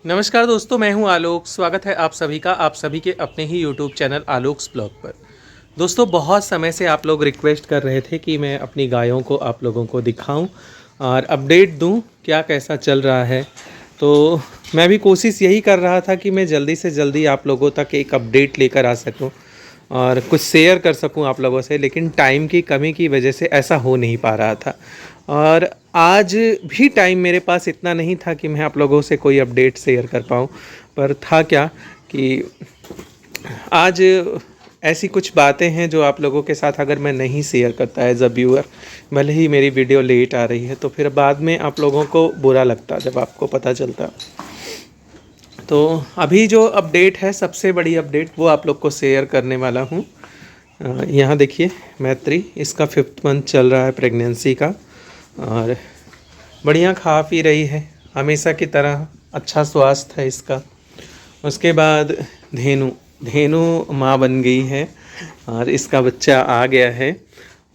नमस्कार दोस्तों, मैं हूं आलोक। स्वागत है आप सभी का आप सभी के अपने ही यूट्यूब चैनल आलोक्स ब्लॉग पर। दोस्तों, बहुत समय से आप लोग रिक्वेस्ट कर रहे थे कि मैं अपनी गायों को आप लोगों को दिखाऊं और अपडेट दूं क्या कैसा चल रहा है। तो मैं भी कोशिश यही कर रहा था कि मैं जल्दी से जल्दी आप लोगों तक एक अपडेट लेकर आ सकूं और कुछ शेयर कर सकूं आप लोगों से, लेकिन टाइम की कमी की वजह से ऐसा हो नहीं पा रहा था। और आज भी टाइम मेरे पास इतना नहीं था कि मैं आप लोगों से कोई अपडेट शेयर कर पाऊँ। पर था क्या कि आज ऐसी कुछ बातें हैं जो आप लोगों के साथ अगर मैं नहीं शेयर करता एज अ व्यूअर, भले ही मेरी वीडियो लेट आ रही है, तो फिर बाद में आप लोगों को बुरा लगता जब आपको पता चलता। तो अभी जो अपडेट है, सबसे बड़ी अपडेट, वो आप लोग को शेयर करने वाला हूँ। यहाँ देखिए, मैत्री, इसका 5th मंथ चल रहा है प्रेगनेंसी का और बढ़िया खा पी रही है हमेशा की तरह, अच्छा स्वास्थ्य है इसका। उसके बाद धेनु धेनु माँ बन गई है और इसका बच्चा आ गया है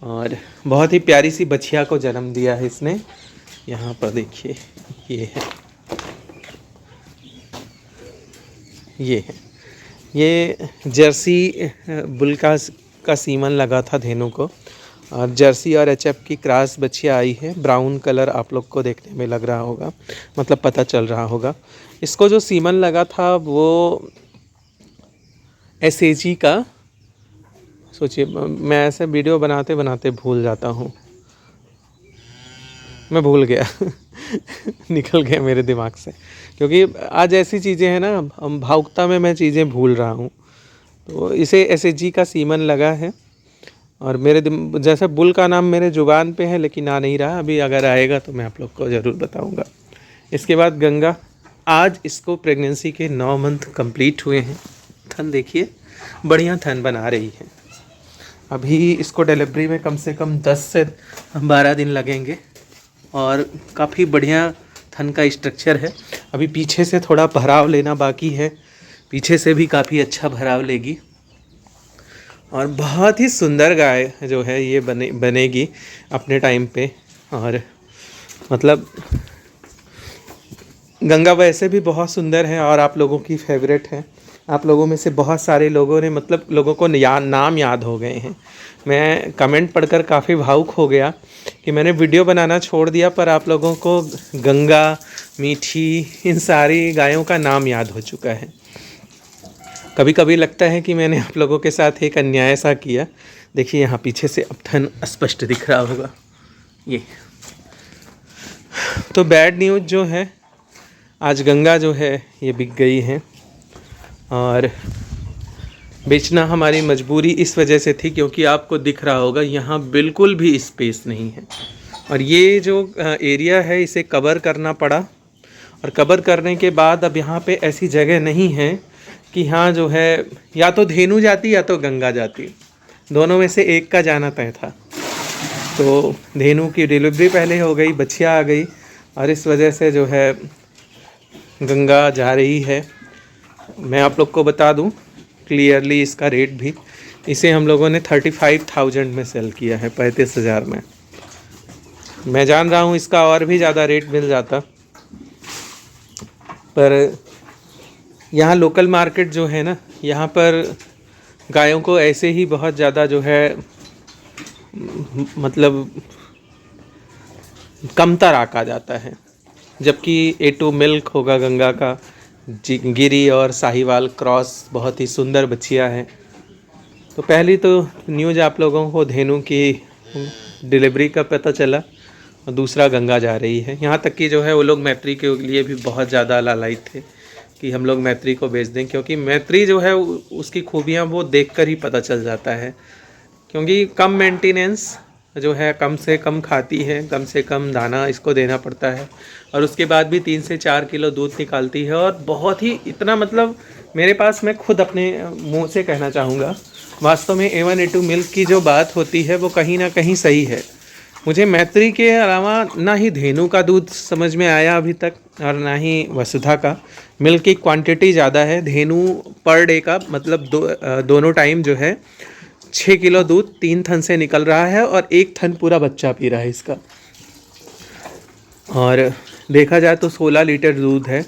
और बहुत ही प्यारी सी बछिया को जन्म दिया है इसने। यहाँ पर देखिए, ये है ये जर्सी बुल का सीमन लगा था धेनु को, और जर्सी और एचएफ की क्रॉस बच्चियाँ आई है। ब्राउन कलर आप लोग को देखने में लग रहा होगा, मतलब पता चल रहा होगा। इसको जो सीमन लगा था वो एसएजी का, सोचिए, मैं ऐसे वीडियो बनाते बनाते भूल जाता हूँ, मैं भूल गया निकल गया मेरे दिमाग से, क्योंकि आज ऐसी चीज़ें हैं ना, भावुकता में मैं चीज़ें भूल रहा हूँ। तो इसे एसएजी का सीमन लगा है और मेरे जैसे बुल का नाम मेरे ज़ुबान पे है लेकिन आ नहीं रहा। अभी अगर आएगा तो मैं आप लोग को ज़रूर बताऊंगा। इसके बाद गंगा, आज इसको प्रेगनेंसी के 9 मंथ कंप्लीट हुए हैं। थन देखिए, बढ़िया थन बना रही है। अभी इसको डिलीवरी में कम से कम 10 से 12 दिन लगेंगे और काफ़ी बढ़िया थन का स्ट्रक्चर है। अभी पीछे से थोड़ा भराव लेना बाकी है, पीछे से भी काफ़ी अच्छा भराव लेगी और बहुत ही सुंदर गाय जो है ये बनेगी अपने टाइम पे। और मतलब गंगा वैसे भी बहुत सुंदर है और आप लोगों की फेवरेट है। आप लोगों में से बहुत सारे लोगों ने, मतलब लोगों को नाम याद हो गए हैं। मैं कमेंट पढ़कर काफ़ी भावुक हो गया कि मैंने वीडियो बनाना छोड़ दिया, पर आप लोगों को गंगा, मीठी, इन सारी गायों का नाम याद हो चुका है। कभी कभी लगता है कि मैंने आप लोगों के साथ एक अन्याय सा किया। देखिए, यहाँ पीछे से अब थन स्पष्ट दिख रहा होगा ये। तो बैड न्यूज़ जो है, आज गंगा जो है ये बिक गई है और बेचना हमारी मजबूरी इस वजह से थी क्योंकि आपको दिख रहा होगा यहाँ बिल्कुल भी स्पेस नहीं है और ये जो एरिया है इसे कवर करना पड़ा। और कवर करने के बाद अब यहाँ पे ऐसी जगह नहीं है कि हाँ जो है या तो धेनु जाती या तो गंगा जाती, दोनों में से एक का जाना तय था। तो धेनु की डिलीवरी पहले हो गई, बच्चियाँ आ गई और इस वजह से जो है गंगा जा रही है। मैं आप लोग को बता दूं क्लियरली इसका रेट भी, इसे हम लोगों ने 35,000 में सेल किया है, 35,000 में। मैं जान रहा हूं इसका और भी ज़्यादा रेट मिल जाता, पर यहाँ लोकल मार्केट जो है ना, यहाँ पर गायों को ऐसे ही बहुत ज़्यादा जो है मतलब कमतर आका जाता है। जबकि A2 मिल्क होगा गंगा का, गिरी और साहिवाल क्रॉस बहुत ही सुंदर बच्चियाँ हैं। तो पहली तो न्यूज़ आप लोगों को धेनु की डिलीवरी का पता चला और दूसरा गंगा जा रही है। यहाँ तक कि जो है वो लोग मैत्री के लिए भी बहुत ज़्यादा लालायित थे कि हम लोग मैत्री को बेच दें, क्योंकि मैत्री जो है उसकी खूबियाँ वो देखकर ही पता चल जाता है। क्योंकि कम मेंटेनेंस जो है, कम से कम खाती है, कम से कम दाना इसको देना पड़ता है और उसके बाद भी 3 से 4 किलो दूध निकालती है। और बहुत ही इतना, मतलब मेरे पास, मैं खुद अपने मुंह से कहना चाहूँगा, वास्तव में A1 A2 मिल्क की जो बात होती है वो कहीं ना कहीं सही है। मुझे मैत्री के अलावा ना ही धेनु का दूध समझ में आया अभी तक और ना ही वसुधा का। मिल्क की क्वांटिटी ज़्यादा है, धेनु पर डे का मतलब दोनों टाइम जो है 6 किलो दूध 3 थन से निकल रहा है और 1 थन पूरा बच्चा पी रहा है इसका। और देखा जाए तो 16 लीटर दूध है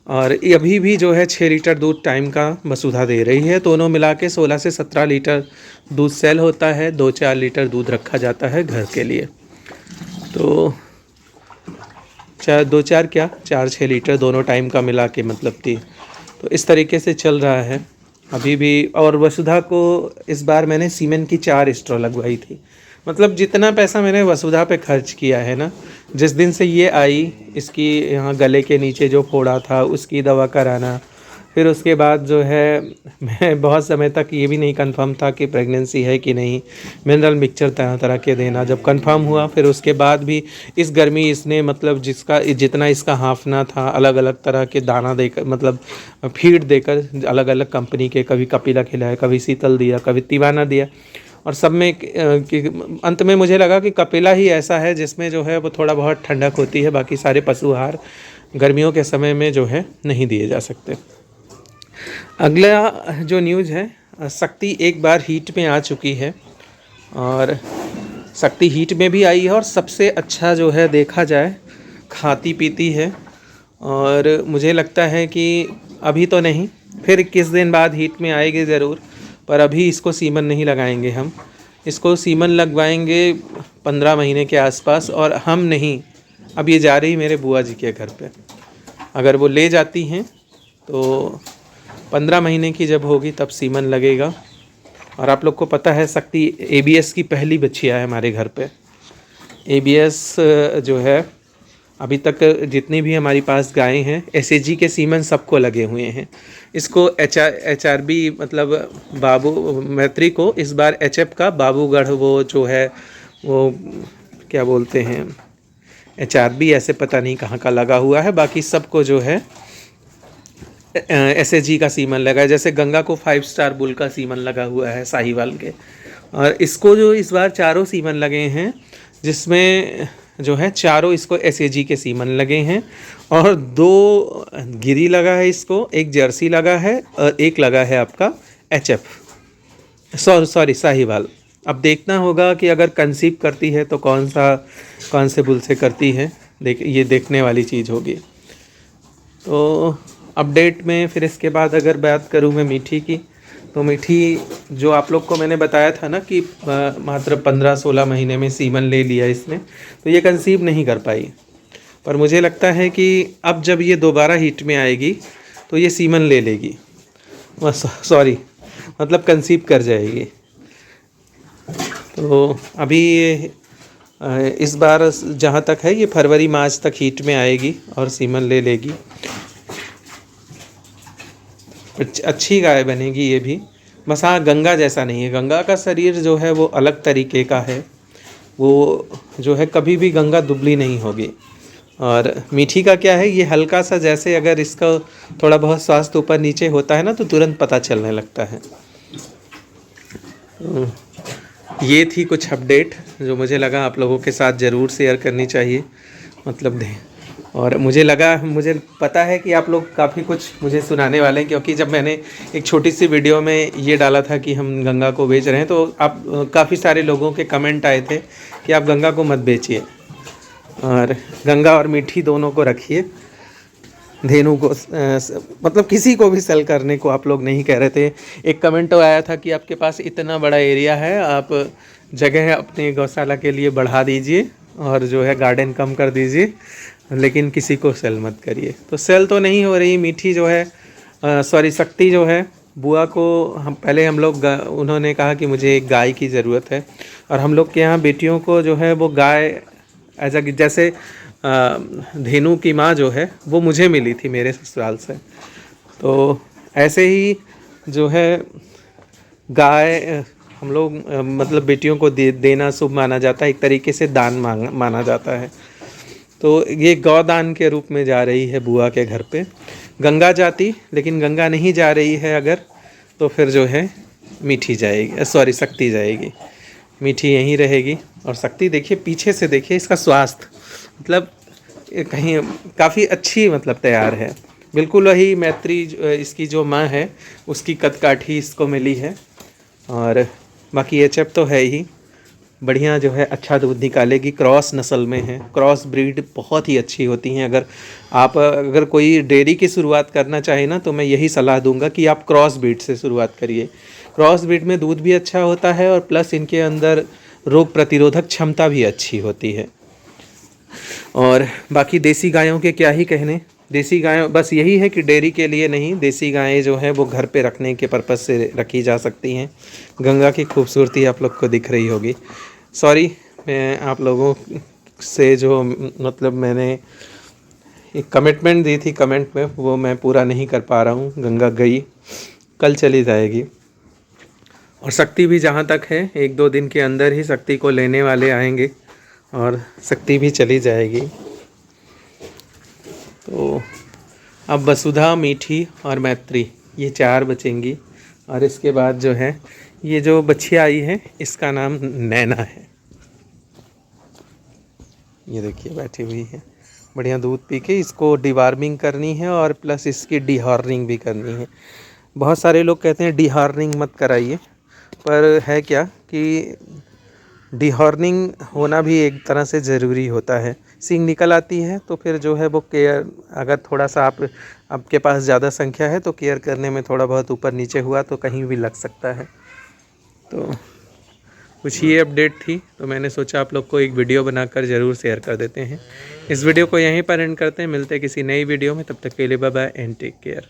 और ये अभी भी जो है 6 लीटर दूध टाइम का वसुधा दे रही है। दोनों मिला के 16 से 17 लीटर दूध सेल होता है। 2-4 लीटर दूध रखा जाता है घर के लिए। तो 2-4 क्या 4-6 लीटर दोनों टाइम का मिला के मतलब थी। तो इस तरीके से चल रहा है अभी भी। और वसुधा को इस बार मैंने सीमेंट की 4 स्ट्रॉ लगवाई थी। मतलब जितना पैसा मैंने वसुधा पे खर्च किया है ना, जिस दिन से ये आई, इसकी यहाँ गले के नीचे जो फोड़ा था उसकी दवा कराना, फिर उसके बाद जो है मैं बहुत समय तक ये भी नहीं कंफर्म था कि प्रेगनेंसी है कि नहीं, मिनरल मिक्सचर तरह तरह के देना। जब कंफर्म हुआ फिर उसके बाद भी इस गर्मी इसने मतलब जितना इसका हाफना था, अलग अलग तरह के दाना देकर मतलब फीड देकर अलग अलग कंपनी के, कभी कपिला खिलाया, कभी शीतल दिया, कभी तिवाना दिया। और सब में अंत में मुझे लगा कि कपिला ही ऐसा है जिसमें जो है वो थोड़ा बहुत ठंडक होती है, बाकी सारे पशु आहार गर्मियों के समय में जो है नहीं दिए जा सकते। अगला जो न्यूज़ है, शक्ति एक बार हीट में आ चुकी है और शक्ति हीट में भी आई है और सबसे अच्छा जो है देखा जाए खाती पीती है। और मुझे लगता है कि अभी तो नहीं, फिर 21 दिन बाद हीट में आएगी ज़रूर, पर अभी इसको सीमन नहीं लगाएंगे हम। इसको सीमन लगवाएंगे 15 महीने के आसपास। और हम नहीं, अब ये जा रही मेरे बुआ जी के घर पे। अगर वो ले जाती हैं तो 15 महीने की जब होगी तब सीमन लगेगा। और आप लोग को पता है शक्ति ABS की पहली बच्चिया है हमारे घर पे। ABS जो है अभी तक जितनी भी हमारी पास गायें हैं, SAG के सीमन सबको लगे हुए हैं। इसको HRB मतलब बाबू मैत्री को इस बार HF का बाबूगढ़ वो जो है वो क्या बोलते हैं HRB, ऐसे पता नहीं कहाँ का लगा हुआ है। बाकी सबको जो है SAG का सीमन लगा है। जैसे गंगा को 5 स्टार बुल का सीमन लगा हुआ है साहिवाल के। और इसको जो इस बार 4 सीमन लगे हैं, जिसमें जो है 4 इसको SAG के सीमन लगे हैं और 2 गिरी लगा है इसको, 1 जर्सी लगा है और 1 लगा है आपका HF सॉरी साहिवाल। अब देखना होगा कि अगर कंसीव करती है तो कौन से बुल से करती है, ये देखने वाली चीज़ होगी। तो अपडेट में फिर इसके बाद अगर बात करूँ मैं मीठी की, तो मीठी जो आप लोग को मैंने बताया था ना कि मात्र 15-16 महीने में सीमन ले लिया इसने, तो ये कंसीव नहीं कर पाई। पर मुझे लगता है कि अब जब ये दोबारा हीट में आएगी तो ये सीमन ले लेगी, सॉरी मतलब कंसीव कर जाएगी। तो अभी इस बार जहाँ तक है ये फरवरी मार्च तक हीट में आएगी और सीमन ले लेगी। अच्छी गाय बनेगी ये भी, बस हाँ गंगा जैसा नहीं है। गंगा का शरीर जो है वो अलग तरीके का है, वो जो है कभी भी गंगा दुबली नहीं होगी। और मीठी का क्या है, ये हल्का सा जैसे अगर इसका थोड़ा बहुत स्वास्थ्य ऊपर नीचे होता है ना तो तुरंत पता चलने लगता है। ये थी कुछ अपडेट जो मुझे लगा आप लोगों के साथ ज़रूर शेयर करनी चाहिए, मतलब दें। और मुझे पता है कि आप लोग काफ़ी कुछ मुझे सुनाने वाले हैं, क्योंकि जब मैंने एक छोटी सी वीडियो में ये डाला था कि हम गंगा को बेच रहे हैं, तो आप काफ़ी सारे लोगों के कमेंट आए थे कि आप गंगा को मत बेचिए और गंगा और मीठी दोनों को रखिए। धेनु को मतलब किसी को भी सेल करने को आप लोग नहीं कह रहे थे। एक कमेंट तो आया था कि आपके पास इतना बड़ा एरिया है, आप जगह अपने गौशाला के लिए बढ़ा दीजिए और जो है गार्डन कम कर दीजिए, लेकिन किसी को सेल मत करिए। तो सेल तो नहीं हो रही। मीठी जो है सॉरी शक्ति जो है, बुआ को हम लोग उन्होंने कहा कि मुझे एक गाय की ज़रूरत है, और हम लोग के यहाँ बेटियों को जो है वो गाय जैसे धेनु की माँ जो है वो मुझे मिली थी मेरे ससुराल से। तो ऐसे ही जो है गाय हम लोग मतलब बेटियों को देना शुभ माना जाता है, एक तरीके से दान माना जाता है। तो ये गौदान के रूप में जा रही है बुआ के घर पे। गंगा जाती, लेकिन गंगा नहीं जा रही है अगर, तो फिर जो है मीठी जाएगी, सॉरी शक्ति जाएगी। मीठी यहीं रहेगी। और शक्ति देखिए पीछे से, देखिए इसका स्वास्थ्य मतलब कहीं काफ़ी अच्छी मतलब तैयार है, बिल्कुल वही मैत्री इसकी जो माँ है उसकी कदकाठी इसको मिली है। और बाकी HF तो है ही, बढ़िया जो है अच्छा दूध निकालेगी। क्रॉस नस्ल में है, क्रॉस ब्रीड बहुत ही अच्छी होती हैं। अगर कोई डेयरी की शुरुआत करना चाहे ना, तो मैं यही सलाह दूंगा कि आप क्रॉस ब्रीड से शुरुआत करिए। क्रॉस ब्रीड में दूध भी अच्छा होता है और प्लस इनके अंदर रोग प्रतिरोधक क्षमता भी अच्छी होती है। और बाकी देसी गायों के क्या ही कहने, देसी गायों बस यही है कि डेयरी के लिए नहीं, देसी गायें जो हैं वो घर पे रखने के पर्पज़ से रखी जा सकती हैं। गंगा की खूबसूरती आप लोग को दिख रही होगी। सॉरी, मैं आप लोगों से जो मतलब मैंने एक कमिटमेंट दी थी कमेंट में, वो मैं पूरा नहीं कर पा रहा हूँ। गंगा गई, कल चली जाएगी। और शक्ति भी जहाँ तक है 1-2 दिन के अंदर ही शक्ति को लेने वाले आएंगे और शक्ति भी चली जाएगी। तो अब वसुधा, मीठी और मैत्री ये 4 बचेंगी। और इसके बाद जो है ये जो बच्चियाँ आई है इसका नाम नैना है। ये देखिए बैठी हुई है, बढ़िया दूध पी के इसको डिवार्मिंग करनी है और प्लस इसकी डिहार्निंग भी करनी है। बहुत सारे लोग कहते हैं डिहार्निंग मत कराइए, पर है क्या कि डिहार्निंग होना भी एक तरह से ज़रूरी होता है। सींग निकल आती है तो फिर जो है वो केयर, अगर थोड़ा सा आपके पास ज़्यादा संख्या है तो केयर करने में थोड़ा बहुत ऊपर नीचे हुआ तो कहीं भी लग सकता है। तो कुछ ये अपडेट थी, तो मैंने सोचा आप लोग को एक वीडियो बनाकर ज़रूर शेयर कर देते हैं। इस वीडियो को यहीं पर एंड करते हैं, मिलते हैं किसी नई वीडियो में। तब तक के लिए bye bye and take care.